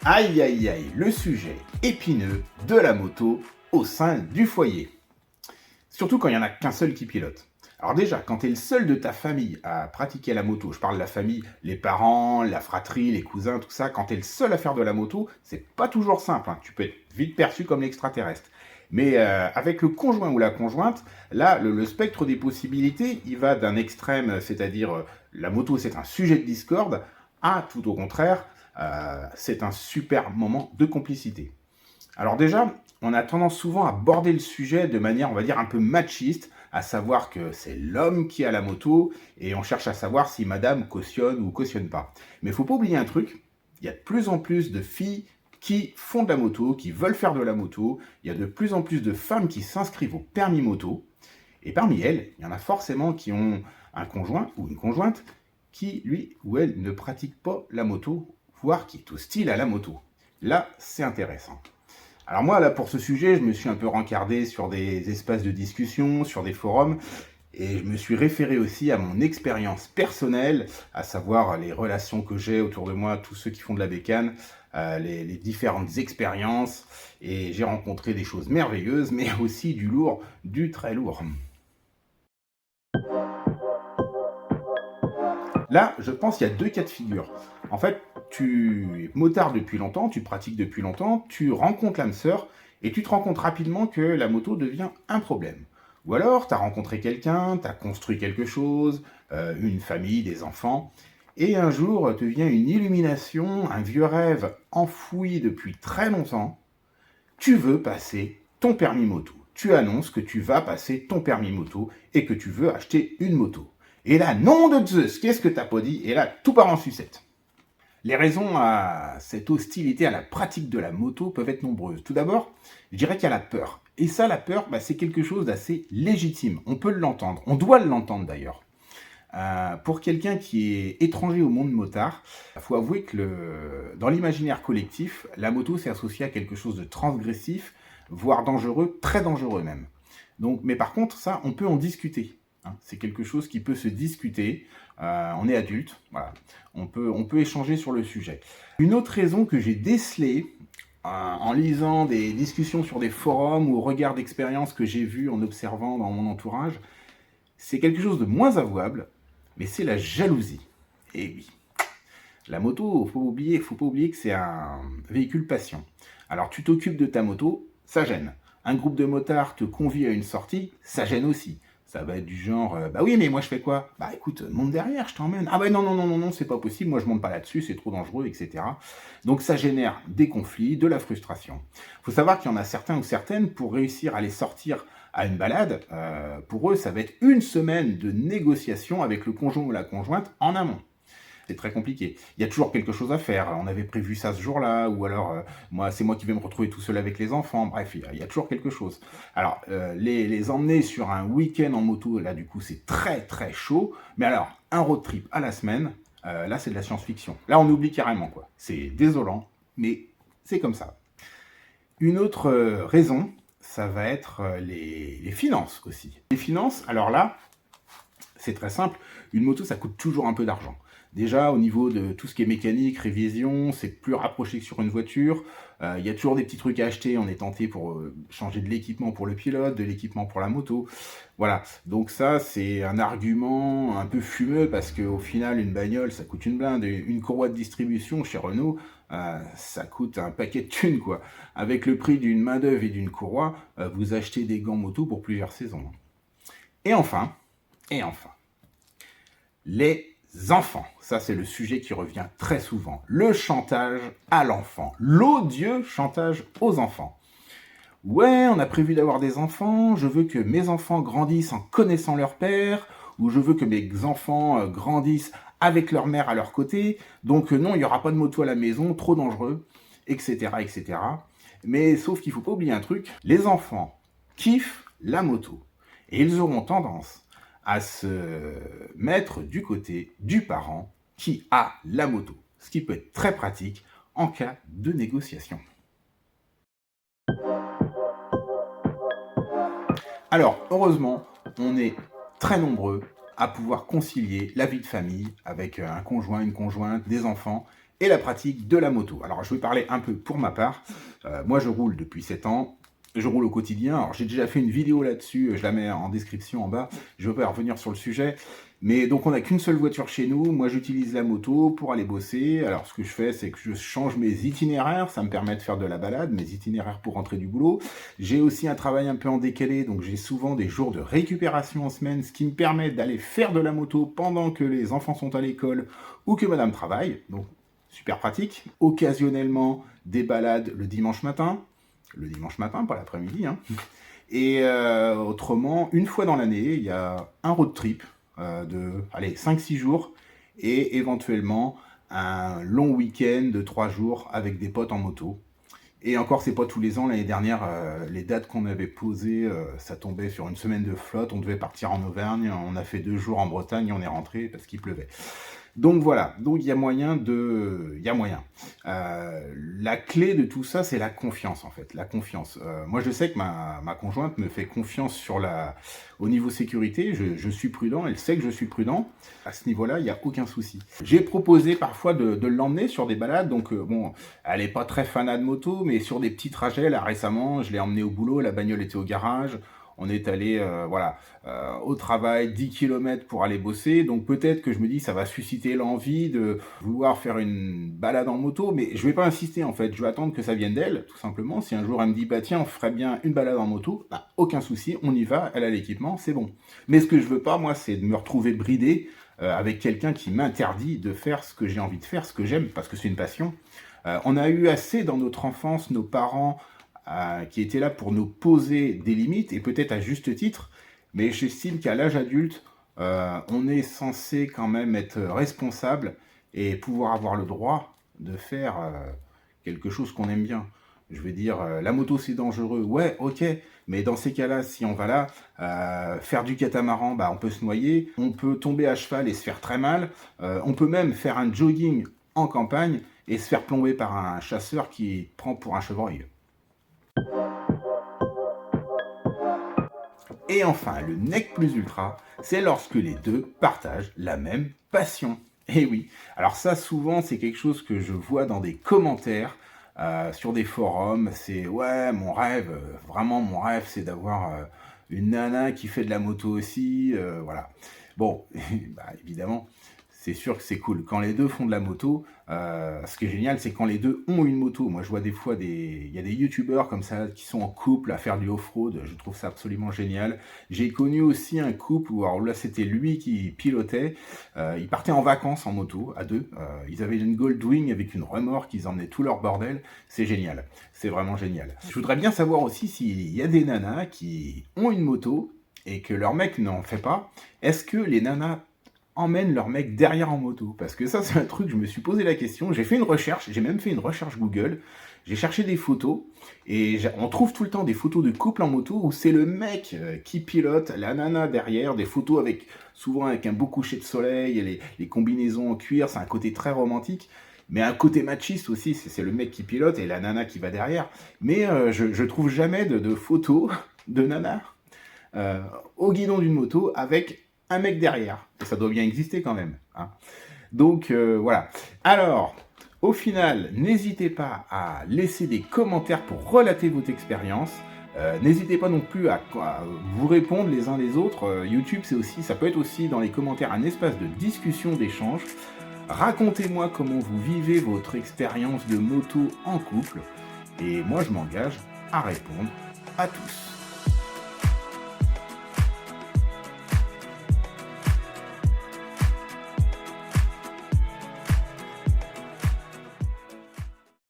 Aïe aïe aïe, le sujet épineux de la moto au sein du foyer. Surtout quand il n'y en a qu'un seul qui pilote. Alors déjà, quand tu es le seul de ta famille à pratiquer la moto, je parle de la famille, les parents, la fratrie, les cousins, tout ça, quand tu es le seul à faire de la moto, c'est pas toujours simple, hein. Tu peux être vite perçu comme l'extraterrestre. Mais avec le conjoint ou la conjointe, là, le spectre des possibilités, il va d'un extrême, c'est-à-dire la moto c'est un sujet de discorde, à tout au contraire, c'est un super moment de complicité. Alors déjà, on a tendance souvent à aborder le sujet de manière, on va dire, un peu machiste, à savoir que c'est l'homme qui a la moto, et on cherche à savoir si madame cautionne ou cautionne pas. Mais il ne faut pas oublier un truc, il y a de plus en plus de filles qui font de la moto, qui veulent faire de la moto, il y a de plus en plus de femmes qui s'inscrivent au permis moto, et parmi elles, il y en a forcément qui ont un conjoint ou une conjointe qui, lui ou elle, ne pratique pas la moto, voire qui est hostile à la moto. Là, c'est intéressant. Alors moi, là, pour ce sujet, je me suis un peu rencardé sur des espaces de discussion, sur des forums, et je me suis référé aussi à mon expérience personnelle, à savoir les relations que j'ai autour de moi, tous ceux qui font de la bécane, les différentes expériences, et j'ai rencontré des choses merveilleuses, mais aussi du lourd, du très lourd. Là, je pense qu'il y a deux cas de figure. En fait, tu es motard depuis longtemps, tu pratiques depuis longtemps, tu rencontres l'âme sœur et tu te rends compte rapidement que la moto devient un problème. Ou alors, tu as rencontré quelqu'un, tu as construit quelque chose, une famille, des enfants, et un jour te vient une illumination, un vieux rêve enfoui depuis très longtemps. Tu veux passer ton permis moto. Tu annonces que tu vas passer ton permis moto et que tu veux acheter une moto. Et là, nom de Zeus, qu'est-ce que t'as pas dit? Et là, tout part en sucette. Les raisons à cette hostilité à la pratique de la moto peuvent être nombreuses. Tout d'abord, je dirais qu'il y a la peur. Et ça, la peur, c'est quelque chose d'assez légitime. On peut l'entendre. On doit l'entendre d'ailleurs. Pour quelqu'un qui est étranger au monde motard, il faut avouer que dans l'imaginaire collectif, la moto s'est associée à quelque chose de transgressif, voire dangereux, très dangereux même. Donc, mais par contre, ça, on peut en discuter. Hein. C'est quelque chose qui peut se discuter. On est adulte, voilà. On peut échanger sur le sujet. Une autre raison que j'ai décelée en lisant des discussions sur des forums ou au regard d'expériences que j'ai vues en observant dans mon entourage, c'est quelque chose de moins avouable, mais c'est la jalousie. Et oui, la moto, faut pas oublier que c'est un véhicule passion. Alors tu t'occupes de ta moto, ça gêne. Un groupe de motards te convie à une sortie, ça gêne aussi. Ça va être du genre, bah oui, mais moi je fais quoi? Bah écoute, monte derrière, je t'emmène. Ah bah non, c'est pas possible, moi je monte pas là-dessus, c'est trop dangereux, etc. Donc ça génère des conflits, de la frustration. Il faut savoir qu'il y en a certains ou certaines, pour réussir à les sortir à une balade, pour eux, ça va être une semaine de négociation avec le conjoint ou la conjointe en amont. C'est très compliqué. Il y a toujours quelque chose à faire. On avait prévu ça ce jour-là, ou alors c'est moi qui vais me retrouver tout seul avec les enfants. Bref, il y a toujours quelque chose. Alors, les emmener sur un week-end en moto, là, du coup, c'est très, très chaud. Mais alors, un road trip à la semaine, là, c'est de la science-fiction. Là, on oublie carrément, quoi. C'est désolant, mais c'est comme ça. Une autre raison, ça va être les finances aussi. Les finances, alors là, c'est très simple. Une moto, ça coûte toujours un peu d'argent. Déjà, au niveau de tout ce qui est mécanique, révision, c'est plus rapproché que sur une voiture. Il y a toujours des petits trucs à acheter. On est tenté pour changer de l'équipement pour le pilote, de l'équipement pour la moto. Voilà. Donc ça, c'est un argument un peu fumeux parce qu'au final, une bagnole, ça coûte une blinde. Une courroie de distribution chez Renault, ça coûte un paquet de thunes, quoi. Avec le prix d'une main-d'œuvre et d'une courroie, vous achetez des gants moto pour plusieurs saisons. Et enfin, les enfants. Ça, c'est le sujet qui revient très souvent. Le chantage à l'enfant. L'odieux chantage aux enfants. Ouais, on a prévu d'avoir des enfants. Je veux que mes enfants grandissent en connaissant leur père. Ou je veux que mes enfants grandissent avec leur mère à leur côté. Donc non, il n'y aura pas de moto à la maison, trop dangereux, etc., etc. Mais sauf qu'il ne faut pas oublier un truc, les enfants kiffent la moto. Et ils auront tendance à se mettre du côté du parent qui a la moto. Ce qui peut être très pratique en cas de négociation. Alors, heureusement, on est très nombreux à pouvoir concilier la vie de famille avec un conjoint, une conjointe, des enfants et la pratique de la moto. Alors, je vais parler un peu pour ma part. Moi, je roule depuis 7 ans. Je roule au quotidien. Alors, j'ai déjà fait une vidéo là-dessus. Je la mets en description en bas. Je ne vais pas revenir sur le sujet. Mais donc, on n'a qu'une seule voiture chez nous. Moi, j'utilise la moto pour aller bosser. Alors, ce que je fais, c'est que je change mes itinéraires. Ça me permet de faire de la balade, mes itinéraires pour rentrer du boulot. J'ai aussi un travail un peu en décalé. Donc, j'ai souvent des jours de récupération en semaine, ce qui me permet d'aller faire de la moto pendant que les enfants sont à l'école ou que madame travaille. Donc, super pratique. Occasionnellement, des balades le dimanche matin, pas l'après-midi. Hein. Et autrement, une fois dans l'année, il y a un road trip de 5-6 jours et éventuellement un long week-end de 3 jours avec des potes en moto. Et encore, c'est pas tous les ans. L'année dernière, les dates qu'on avait posées, ça tombait sur une semaine de flotte. On devait partir en Auvergne. On a fait 2 jours en Bretagne et on est rentré parce qu'il pleuvait. Donc voilà, donc il y a moyen de... Il y a moyen. La clé de tout ça, c'est la confiance en fait, la confiance. Moi je sais que ma conjointe me fait confiance au niveau sécurité, je suis prudent, elle sait que je suis prudent. À ce niveau-là, il n'y a aucun souci. J'ai proposé parfois de l'emmener sur des balades, donc bon, elle n'est pas très fanat de moto, mais sur des petits trajets, là récemment, je l'ai emmenée au boulot, la bagnole était au garage. On est allé au travail 10 km pour aller bosser. Donc peut-être que je me dis ça va susciter l'envie de vouloir faire une balade en moto. Mais je ne vais pas insister en fait. Je vais attendre que ça vienne d'elle, tout simplement. Si un jour elle me dit bah tiens on ferait bien une balade en moto, bah, aucun souci, on y va, elle a l'équipement, c'est bon. Mais ce que je veux pas moi c'est de me retrouver bridé avec quelqu'un qui m'interdit de faire ce que j'ai envie de faire, ce que j'aime, parce que c'est une passion. On a eu assez dans notre enfance, nos parents qui étaient là pour nous poser des limites, et peut-être à juste titre, mais j'estime qu'à l'âge adulte, on est censé quand même être responsable et pouvoir avoir le droit de faire quelque chose qu'on aime bien. Je veux dire, la moto c'est dangereux, ouais, ok, mais dans ces cas-là, si on va là, faire du catamaran, bah, on peut se noyer, on peut tomber à cheval et se faire très mal, on peut même faire un jogging en campagne et se faire plomber par un chasseur qui prend pour un chevreuil. Et enfin, le nec plus ultra, c'est lorsque les deux partagent la même passion. Et oui, alors ça souvent c'est quelque chose que je vois dans des commentaires sur des forums, c'est ouais mon rêve, vraiment mon rêve c'est d'avoir une nana qui fait de la moto aussi, voilà. Bon, bah, évidemment, c'est sûr que c'est cool. Quand les deux font de la moto, ce qui est génial, c'est quand les deux ont une moto. Moi, je vois des fois, il y a des youtubeurs comme ça qui sont en couple à faire du off-road. Je trouve ça absolument génial. J'ai connu aussi un couple où, alors là, c'était lui qui pilotait. Ils partaient en vacances en moto, à deux. Ils avaient une Goldwing avec une remorque. Ils emmenaient tout leur bordel. C'est génial. C'est vraiment génial. Je voudrais bien savoir aussi s'il y a des nanas qui ont une moto et que leur mec n'en fait pas. Est-ce que les nanas emmènent leur mec derrière en moto? Parce que ça, c'est un truc, je me suis posé la question. J'ai fait une recherche, j'ai même fait une recherche Google. J'ai cherché des photos et on trouve tout le temps des photos de couple en moto où c'est le mec qui pilote, la nana derrière, des photos avec souvent avec un beau coucher de soleil, et les combinaisons en cuir, c'est un côté très romantique. Mais un côté machiste aussi, c'est le mec qui pilote et la nana qui va derrière. Mais je trouve jamais de photos de nana au guidon d'une moto avec un mec derrière. Et ça doit bien exister quand même. Hein. Donc voilà. Alors, au final, n'hésitez pas à laisser des commentaires pour relater votre expérience. N'hésitez pas non plus à vous répondre les uns les autres. YouTube, ça peut être aussi dans les commentaires un espace de discussion, d'échange. Racontez-moi comment vous vivez votre expérience de moto en couple. Et moi, je m'engage à répondre à tous.